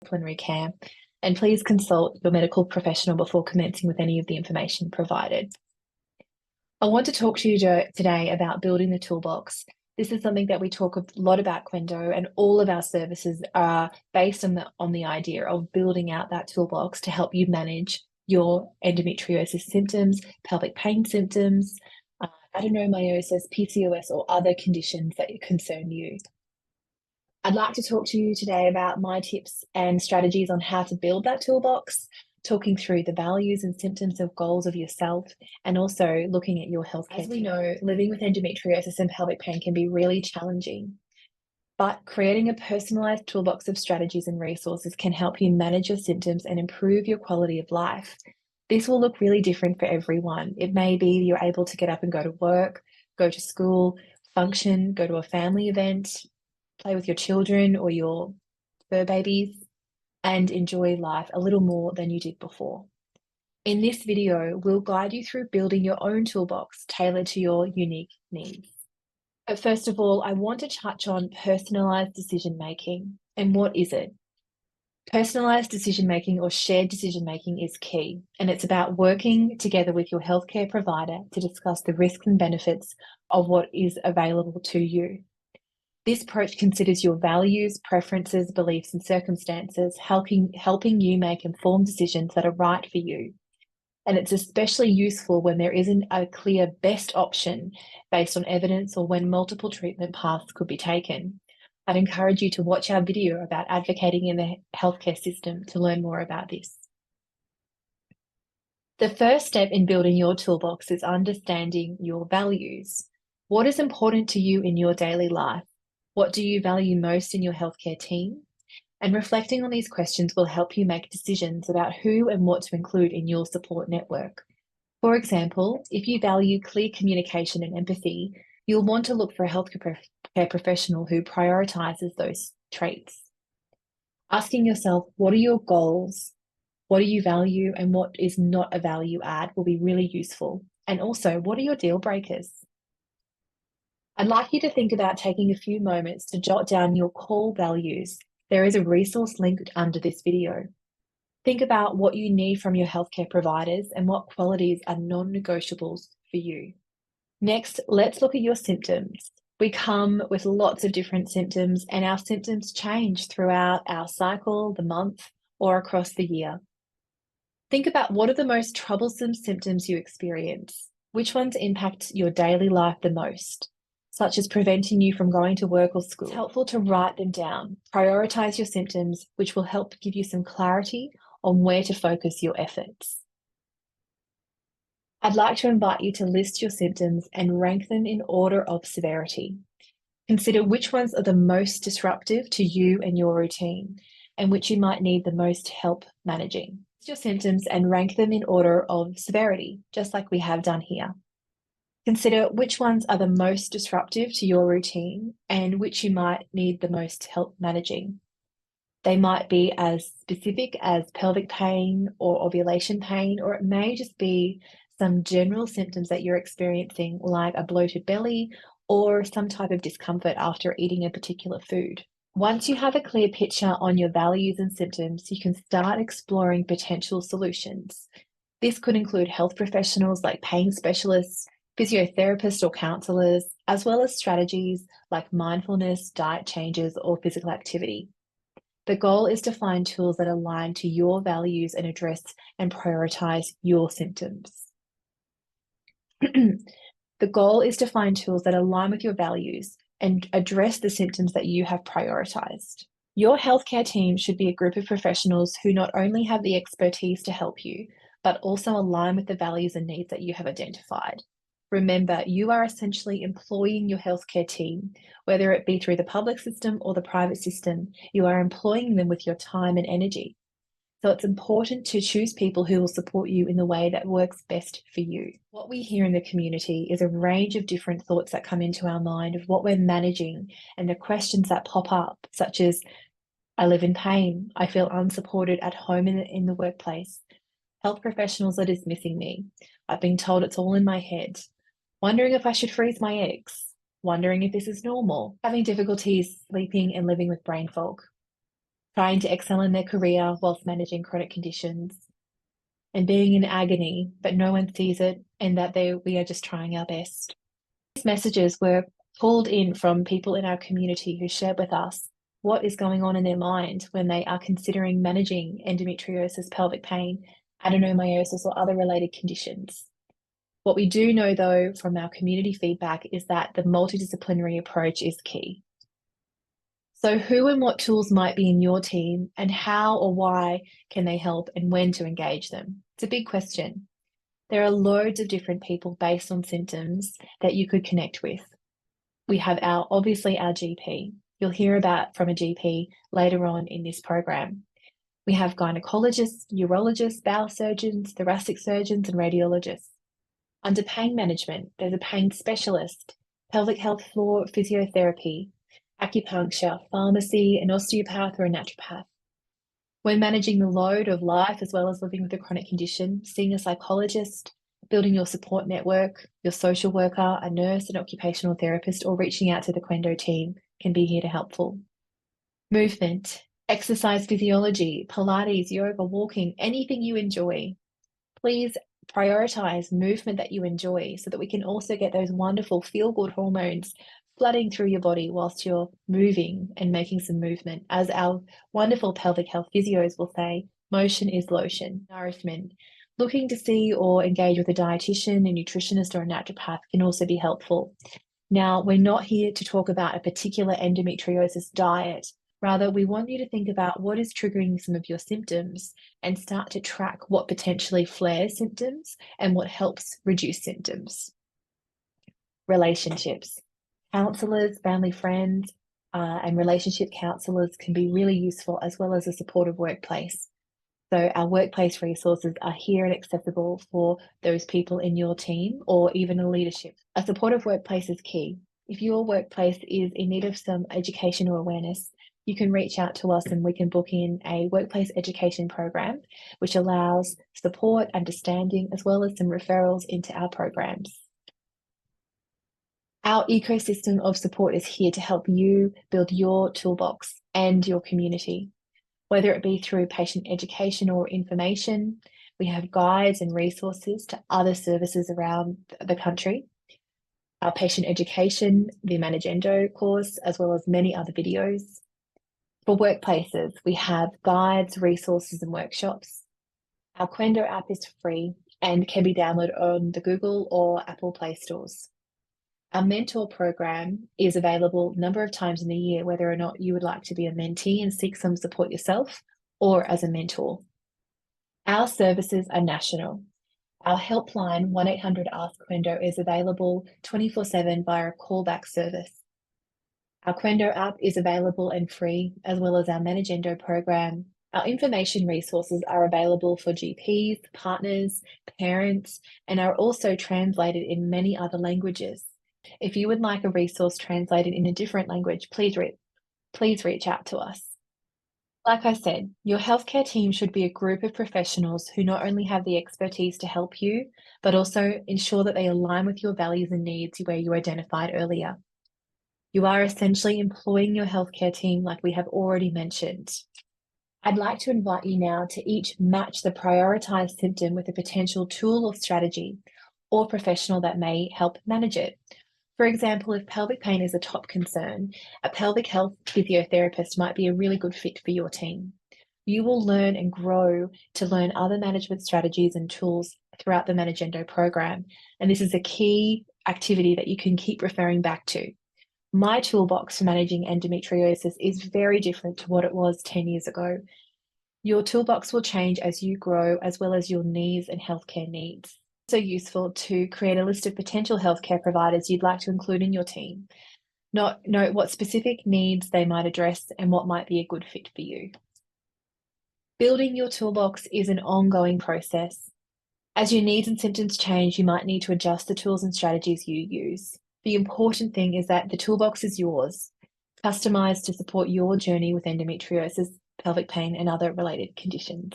disciplinary care, and please consult your medical professional before commencing with any of the information provided. I want to talk to you today about building the toolbox. This is something that we talk a lot about QENDO, and all of our services are based on the idea of building out that toolbox to help you manage your endometriosis symptoms, pelvic pain symptoms, adenomyosis, PCOS, or other conditions that concern you. I'd like to talk to you today about my tips and strategies on how to build that toolbox, talking through the values and symptoms of goals of yourself, and also looking at your healthcare. As we know, living with endometriosis and pelvic pain can be really challenging, but creating a personalized toolbox of strategies and resources can help you manage your symptoms and improve your quality of life. This will look really different for everyone. It may be you're able to get up and go to work, go to school, function, go to a family event, play with your children or your fur babies, and enjoy life a little more than you did before. In this video, we'll guide you through building your own toolbox tailored to your unique needs. But first of all, I want to touch on personalized decision-making. And what is it? Personalized decision-making or shared decision-making is key, and it's about working together with your healthcare provider to discuss the risks and benefits of what is available to you. This approach considers your values, preferences, beliefs, and circumstances, helping you make informed decisions that are right for you. And it's especially useful when there isn't a clear best option based on evidence or when multiple treatment paths could be taken. I'd encourage you to watch our video about advocating in the healthcare system to learn more about this. The first step in building your toolbox is understanding your values. What is important to you in your daily life? What do you value most in your healthcare team? And reflecting on these questions will help you make decisions about who and what to include in your support network. For example, if you value clear communication and empathy, you'll want to look for a healthcare professional who prioritizes those traits. Asking yourself, what are your goals? What do you value and what is not a value add will be really useful. And also, what are your deal breakers? I'd like you to think about taking a few moments to jot down your core values. There is a resource linked under this video. Think about what you need from your healthcare providers and what qualities are non-negotiables for you. Next, let's look at your symptoms. We come with lots of different symptoms, and our symptoms change throughout our cycle, the month, or across the year. Think about what are the most troublesome symptoms you experience. Which ones impact your daily life the most, such as preventing you from going to work or school? It's helpful to write them down. Prioritize your symptoms, which will help give you some clarity on where to focus your efforts. I'd like to invite you to list your symptoms and rank them in order of severity. Consider which ones are the most disruptive to you and your routine, and which you might need the most help managing. List your symptoms and rank them in order of severity, just like we have done here. Consider which ones are the most disruptive to your routine and which you might need the most help managing. They might be as specific as pelvic pain or ovulation pain, or it may just be some general symptoms that you're experiencing, like a bloated belly or some type of discomfort after eating a particular food. Once you have a clear picture on your values and symptoms, you can start exploring potential solutions. This could include health professionals like pain specialists, physiotherapists or counsellors, as well as strategies like mindfulness, diet changes, or physical activity. The goal is to find tools that align to your values and address and prioritise your symptoms. The goal is to find tools that align with your values and address the symptoms that you have prioritised. Your healthcare team should be a group of professionals who not only have the expertise to help you, but also align with the values and needs that you have identified. Remember, you are essentially employing your healthcare team, whether it be through the public system or the private system. You are employing them with your time and energy. So it's important to choose people who will support you in the way that works best for you. What we hear in the community is a range of different thoughts that come into our mind of what we're managing and the questions that pop up, such as, I live in pain, I feel unsupported at home and in the workplace, health professionals are dismissing me, I've been told it's all in my head, wondering if I should freeze my eggs, wondering if this is normal, having difficulties sleeping and living with brain fog. trying to excel in their career whilst managing chronic conditions, and being in agony, but no one sees it, and that we are just trying our best. These messages were pulled in from people in our community who shared with us what is going on in their mind when they are considering managing endometriosis, pelvic pain, adenomyosis, or other related conditions. What we do know, though, from our community feedback is that the multidisciplinary approach is key. So who and what tools might be in your team, and how or why can they help, and when to engage them? It's a big question. There are loads of different people based on symptoms that you could connect with. We have obviously our GP. You'll hear from a GP later on in this program. We have gynecologists, urologists, bowel surgeons, thoracic surgeons, and radiologists. Under pain management, there's a pain specialist, pelvic health floor physiotherapy, acupuncture, pharmacy, an osteopath, or a naturopath. When managing the load of life as well as living with a chronic condition, seeing a psychologist, building your support network, your social worker, a nurse, an occupational therapist, or reaching out to the QENDO team can be here to helpful. Movement, exercise physiology, Pilates, yoga, walking, anything you enjoy. Please prioritize movement that you enjoy so that we can also get those wonderful feel-good hormones flooding through your body whilst you're moving and making some movement. As our wonderful pelvic health physios will say, motion is lotion. Nourishment. Looking to see or engage with a dietitian, a nutritionist, or a naturopath can also be helpful. Now, we're not here to talk about a particular endometriosis diet. Rather, we want you to think about what is triggering some of your symptoms and start to track what potentially flares symptoms and what helps reduce symptoms. Relationships. Counselors, family friends, and relationship counselors can be really useful, as well as a supportive workplace. So our workplace resources are here and accessible for those people in your team or even a leadership. A supportive workplace is key. If your workplace is in need of some education or awareness, you can reach out to us and we can book in a workplace education program, which allows support, understanding, as well as some referrals into our programs. Our ecosystem of support is here to help you build your toolbox and your community. Whether it be through patient education or information, we have guides and resources to other services around the country. Our patient education, the Manage Endo course, as well as many other videos. For workplaces, we have guides, resources, and workshops. Our QENDO app is free and can be downloaded on the Google or Apple Play stores. Our mentor program is available a number of times in the year, whether or not you would like to be a mentee and seek some support yourself or as a mentor. Our services are national. Our helpline 1-800-ASK-QENDO is available 24/7 via a callback service. Our QENDO app is available and free, as well as our Manage Endo program. Our information resources are available for GPs, partners, parents, and are also translated in many other languages. If you would like a resource translated in a different language, please reach out to us. Like I said, your healthcare team should be a group of professionals who not only have the expertise to help you, but also ensure that they align with your values and needs where you identified earlier. You are essentially employing your healthcare team like we have already mentioned. I'd like to invite you now to each match the prioritized symptom with a potential tool or strategy or professional that may help manage it. For example, if pelvic pain is a top concern, a pelvic health physiotherapist might be a really good fit for your team. You will learn and grow to learn other management strategies and tools throughout the Manage Endo program, and this is a key activity that you can keep referring back to. My toolbox for managing endometriosis is very different to what it was 10 years ago. Your toolbox will change as you grow, as well as your needs and healthcare needs. It's also useful to create a list of potential healthcare providers you'd like to include in your team. Note what specific needs they might address and what might be a good fit for you. Building your toolbox is an ongoing process. As your needs and symptoms change, you might need to adjust the tools and strategies you use. The important thing is that the toolbox is yours, customized to support your journey with endometriosis, pelvic pain, and other related conditions.